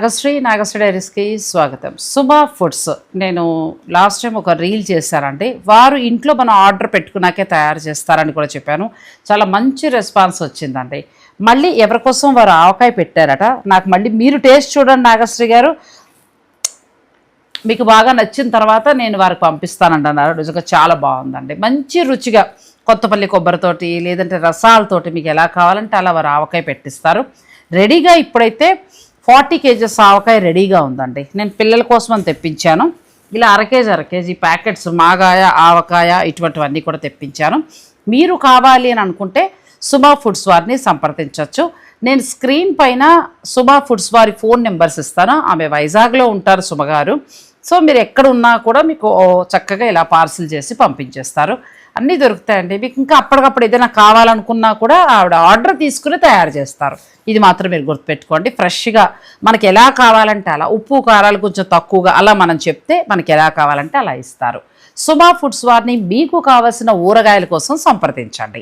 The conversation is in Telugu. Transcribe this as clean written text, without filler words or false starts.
నాగశ్రీ డైరీస్కి స్వాగతం. సుమా ఫుడ్స్ నేను లాస్ట్ టైం ఒక రీల్ చేశానండి. వారు ఇంట్లో మనం ఆర్డర్ పెట్టుకున్నాకే తయారు చేస్తారని కూడా చెప్పాను. చాలా మంచి రెస్పాన్స్ వచ్చిందండి. మళ్ళీ ఎవరి కోసం వారు ఆవకాయ పెట్టారట. నాకు మళ్ళీ మీరు టేస్ట్ చూడండి నాగశ్రీ గారు, మీకు బాగా నచ్చిన తర్వాత నేను వారికి పంపిస్తానంటున్నారు. నిజంగా చాలా బాగుందండి. మంచి రుచిగా కొత్తపల్లి కొబ్బరితోటి లేదంటే రసాలతోటి మీకు ఎలా కావాలంటే అలా వారు ఆవకాయ పెట్టిస్తారు. రెడీగా ఇప్పుడైతే 40 kgs ఆవకాయ రెడీగా ఉందండి. నేను పిల్లల కోసం అని తెప్పించాను. ఇలా అర కేజీ ప్యాకెట్స్ మాగాయ ఆవకాయ ఇటువంటివన్నీ కూడా తెప్పించాను. మీరు కావాలి అని అనుకుంటే సుమా ఫుడ్స్ వారిని సంప్రదించవచ్చు. నేను స్క్రీన్ పైన సుమా ఫుడ్స్ వారి ఫోన్ నెంబర్స్ ఇస్తాను. ఆమె వైజాగ్లో ఉంటారు సుమగారు. సో మీరు ఎక్కడ ఉన్నా కూడా మీకు చక్కగా ఇలా పార్సిల్ చేసి పంపించేస్తారు. అన్నీ దొరుకుతాయండి. మీకు ఇంకా అప్పటికప్పుడు ఏదైనా కావాలనుకున్నా కూడా ఆవిడ ఆర్డర్ తీసుకుని తయారు చేస్తారు. ఇది మాత్రం మీరు గుర్తుపెట్టుకోండి. ఫ్రెష్గా మనకి ఎలా కావాలంటే అలా, ఉప్పు కారాలు కొంచెం తక్కువగా అలా మనం చెప్తే మనకి ఎలా కావాలంటే అలా ఇస్తారు. సుమా ఫుడ్స్ వారిని మీకు కావాల్సిన ఊరగాయల కోసం సంప్రదించండి.